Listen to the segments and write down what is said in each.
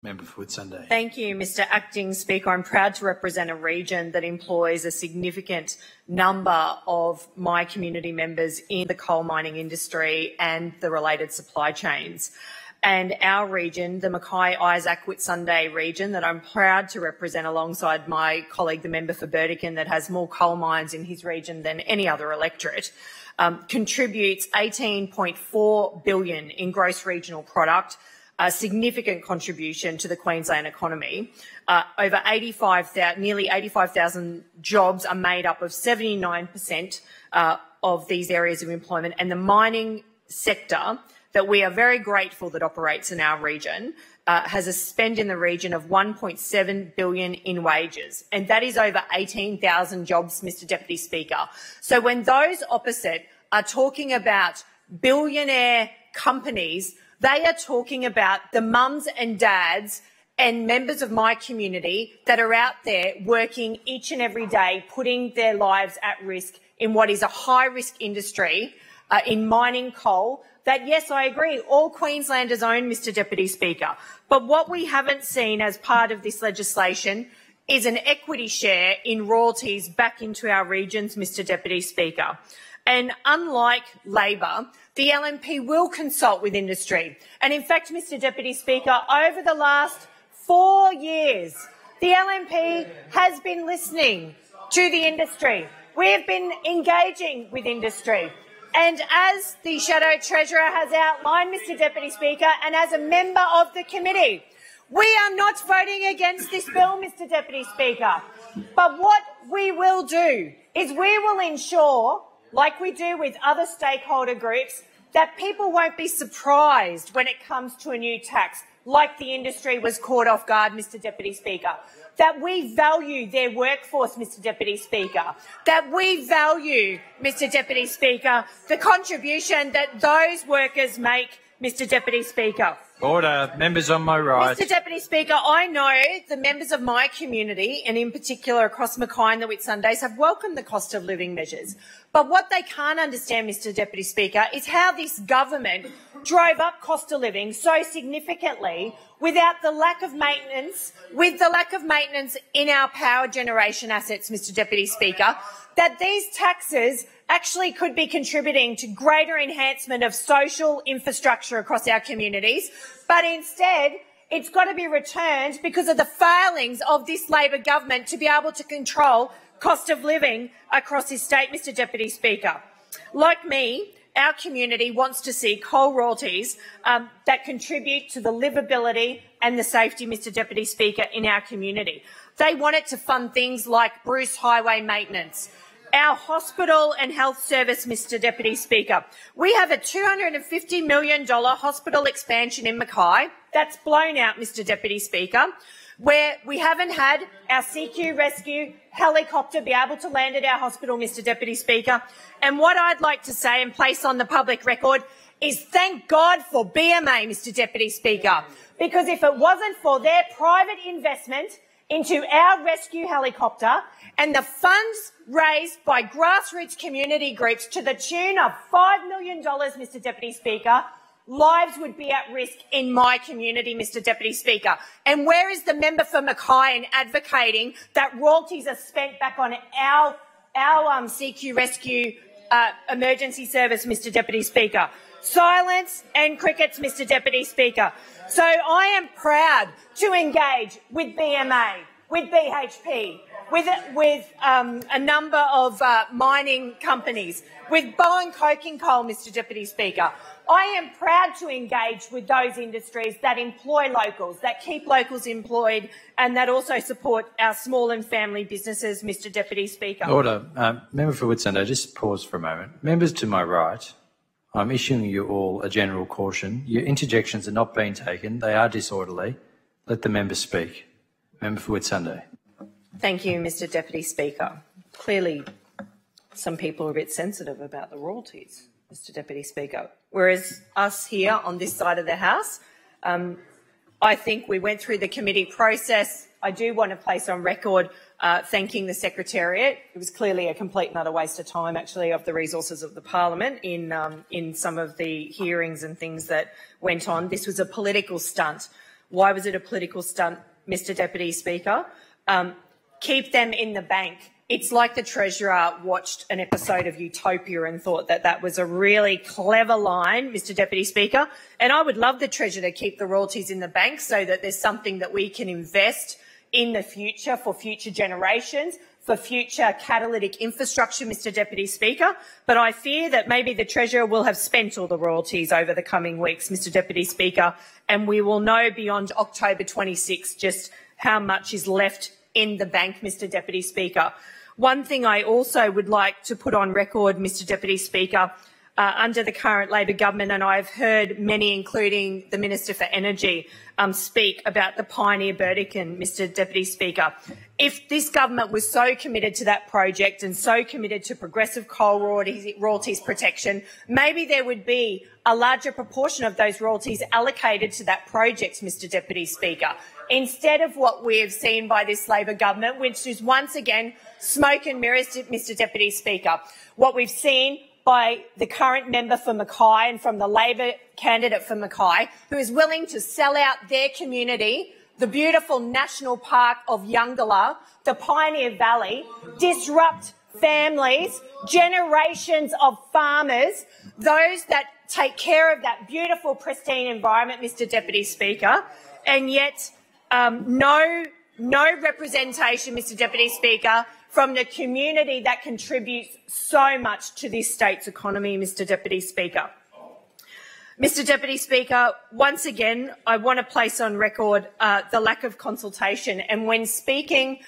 Member for Whitsunday. Thank you, Mr Acting Speaker. I'm proud to represent a region that employs a significant number of my community members in the coal mining industry and the related supply chains. And our region, the Mackay-Isaac Whitsunday region, that I'm proud to represent alongside my colleague, the member for Burdekin, that has more coal mines in his region than any other electorate, contributes $18.4 billion in gross regional product, a significant contribution to the Queensland economy. Nearly 85,000 jobs are made up of 79% of these areas of employment, and the mining sector that we are very grateful that operates in our region has a spend in the region of $1.7 billion in wages, and that is over 18,000 jobs, Mr Deputy Speaker. So when those opposite are talking about billionaire companies, they are talking about the mums and dads and members of my community that are out there working each and every day, putting their lives at risk in what is a high-risk industry in mining coal that, yes, I agree, all Queenslanders own, Mr Deputy Speaker. But what we haven't seen as part of this legislation is an equity share in royalties back into our regions, Mr Deputy Speaker. And unlike Labor, the LNP will consult with industry. And in fact, Mr Deputy Speaker, over the last 4 years, the LNP has been listening to the industry. We have been engaging with industry. And as the Shadow Treasurer has outlined, Mr Deputy Speaker, and as a member of the committee, we are not voting against this bill, Mr Deputy Speaker. But what we will do is we will ensure, like we do with other stakeholder groups, that people won't be surprised when it comes to a new tax, like the industry was caught off guard, Mr Deputy Speaker. That we value their workforce, Mr Deputy Speaker. That we value, Mr Deputy Speaker, the contribution that those workers make, Mr Deputy Speaker. Order. Members on my right. Mr Deputy Speaker, I know the members of my community, and in particular across Mackay and the Whitsundays, have welcomed the cost of living measures. But what they can't understand, Mr Deputy Speaker, is how this government drove up cost of living so significantly without the lack of maintenance, in our power generation assets, Mr Deputy Speaker, that these taxes actually could be contributing to greater enhancement of social infrastructure across our communities, but instead it's got to be returned because of the failings of this Labor government to be able to control cost of living across this state, Mr Deputy Speaker. Like me, our community wants to see coal royalties that contribute to the livability and the safety, Mr Deputy Speaker, in our community. They want it to fund things like Bruce Highway maintenance, our hospital and health service, Mr Deputy Speaker. We have a $250 million hospital expansion in Mackay that's blown out, Mr Deputy Speaker, where we haven't had our CQ rescue helicopter be able to land at our hospital, Mr Deputy Speaker. And what I'd like to say and place on the public record is thank God for BMA, Mr Deputy Speaker, because if it wasn't for their private investment into our rescue helicopter and the funds raised by grassroots community groups to the tune of $5 million, Mr Deputy Speaker, lives would be at risk in my community, Mr Deputy Speaker. And where is the member for Mackay in advocating that royalties are spent back on our CQ rescue emergency service, Mr Deputy Speaker? Silence and crickets, Mr Deputy Speaker. So I am proud to engage with BMA, with BHP, with a number of mining companies, with Bowen Coking Coal, Mr Deputy Speaker. I am proud to engage with those industries that employ locals, that keep locals employed, and that also support our small and family businesses, Mr Deputy Speaker. Order. Member for Whitsunday, just pause for a moment. Members to my right, I'm issuing you all a general caution. Your interjections are not being taken. They are disorderly. Let the member speak. Member for Whitsunday. Thank you, Mr Deputy Speaker. Clearly, some people are a bit sensitive about the royalties, Mr Deputy Speaker, whereas us here on this side of the House, I think we went through the committee process. I do want to place on record thanking the Secretariat. It was clearly a complete and utter waste of time, actually, of the resources of the Parliament in some of the hearings and things that went on. This was a political stunt Why was it a political stunt, Mr Deputy Speaker? Keep them in the bank. It's like the Treasurer watched an episode of Utopia and thought that that was a really clever line, Mr Deputy Speaker. And I would love the Treasurer to keep the royalties in the bank so that there's something that we can invest in the future for future generations, for future catalytic infrastructure, Mr Deputy Speaker. But I fear that maybe the Treasurer will have spent all the royalties over the coming weeks, Mr Deputy Speaker, and we will know beyond October 26 just how much is left in the bank, Mr Deputy Speaker. One thing I also would like to put on record, Mr Deputy Speaker, under the current Labor government, and I've heard many, including the Minister for Energy, speak about the Pioneer Burdekin, Mr Deputy Speaker. If this government was so committed to that project and so committed to progressive coal royalties protection, maybe there would be a larger proportion of those royalties allocated to that project, Mr Deputy Speaker, instead of what we have seen by this Labor government, which is once again smoke and mirrors, Mr Deputy Speaker. What we've seen by the current member for Mackay and from the Labor candidate for Mackay, who is willing to sell out their community, the beautiful national park of Yungala, the Pioneer Valley, disrupt families, generations of farmers, those that take care of that beautiful, pristine environment, Mr Deputy Speaker, and yet no representation, Mr Deputy Speaker, from the community that contributes so much to this state's economy, Mr Deputy Speaker. Mr Deputy Speaker, once again, I want to place on record the lack of consultation, and when speaking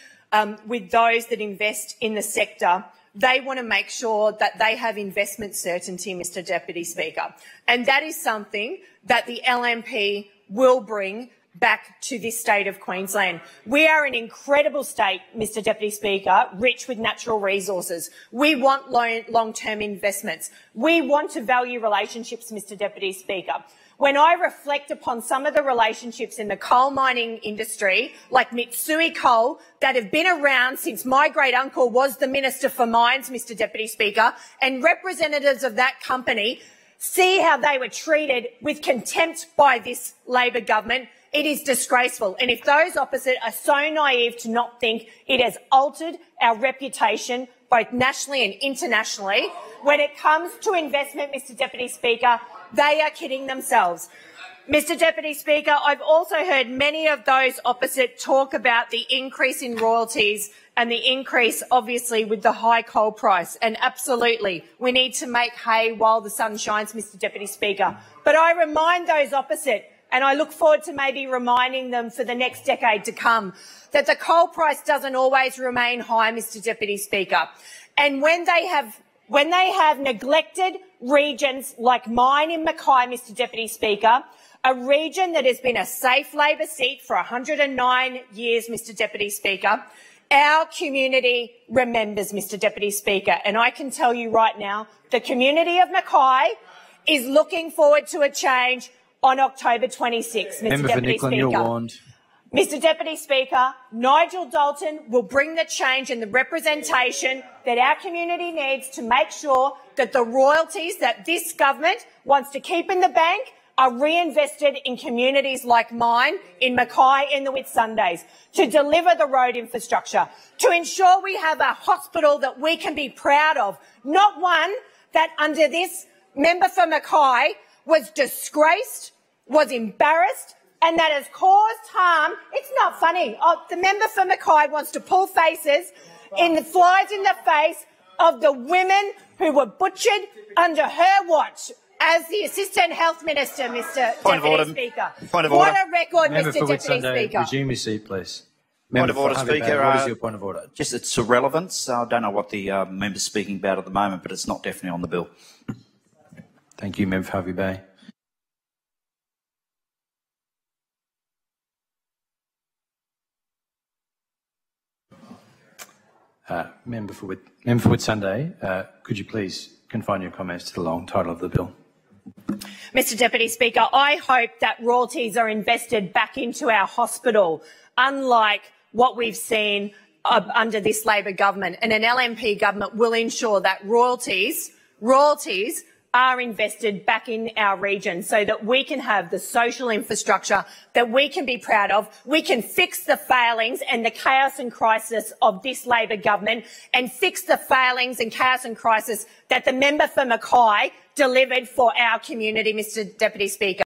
with those that invest in the sector, they want to make sure that they have investment certainty, Mr Deputy Speaker, and that is something that the LNP will bring back to this state of Queensland. We are an incredible state, Mr Deputy Speaker, rich with natural resources. We want long-term investments. We want to value relationships, Mr Deputy Speaker. When I reflect upon some of the relationships in the coal mining industry, like Mitsui Coal, that have been around since my great-uncle was the Minister for Mines, Mr Deputy Speaker, and representatives of that company see how they were treated with contempt by this Labor government, it is disgraceful. And if those opposite are so naive to not think it has altered our reputation both nationally and internationally, when it comes to investment, Mr Deputy Speaker, they are kidding themselves. Mr Deputy Speaker, I've also heard many of those opposite talk about the increase in royalties and the increase, obviously, with the high coal price. And absolutely, we need to make hay while the sun shines, Mr Deputy Speaker. But I remind those opposite, and I look forward to maybe reminding them for the next decade to come, that the coal price doesn't always remain high, Mr Deputy Speaker. And when they have neglected regions like mine in Mackay, Mr Deputy Speaker, a region that has been a safe Labor seat for 109 years, Mr Deputy Speaker, our community remembers, Mr Deputy Speaker. And I can tell you right now, the community of Mackay is looking forward to a change on October 26, Mr Deputy Speaker. You're warned. Mr Deputy Speaker, Nigel Dalton will bring the change and the representation that our community needs to make sure that the royalties that this government wants to keep in the bank are reinvested in communities like mine, in Mackay and the Whitsundays, to deliver the road infrastructure, to ensure we have a hospital that we can be proud of, not one that under this member for Mackay was disgraced, was embarrassed, and that has caused harm. It's not funny. The member for Mackay wants to pull faces in the flies in the face of the women who were butchered under her watch as the Assistant Health Minister, Mr Deputy Speaker. Point of order. What a record, Member Mr Deputy Speaker. Resume your seat, please. Point of order, Speaker. What is your point of order? Just its irrelevance. I don't know what the member's speaking about at the moment, but it's not definitely on the bill. Thank you, Member for Hervey Bay. Member for Whitsunday, could you please confine your comments to the long title of the bill? Mr Deputy Speaker, I hope that royalties are invested back into our hospital, unlike what we've seen under this Labor government. And an LNP government will ensure that royalties are invested back in our region so that we can have the social infrastructure that we can be proud of. We can fix the failings and the chaos and crisis of this Labor government and fix the failings and chaos and crisis that the member for Mackay delivered for our community, Mr Deputy Speaker.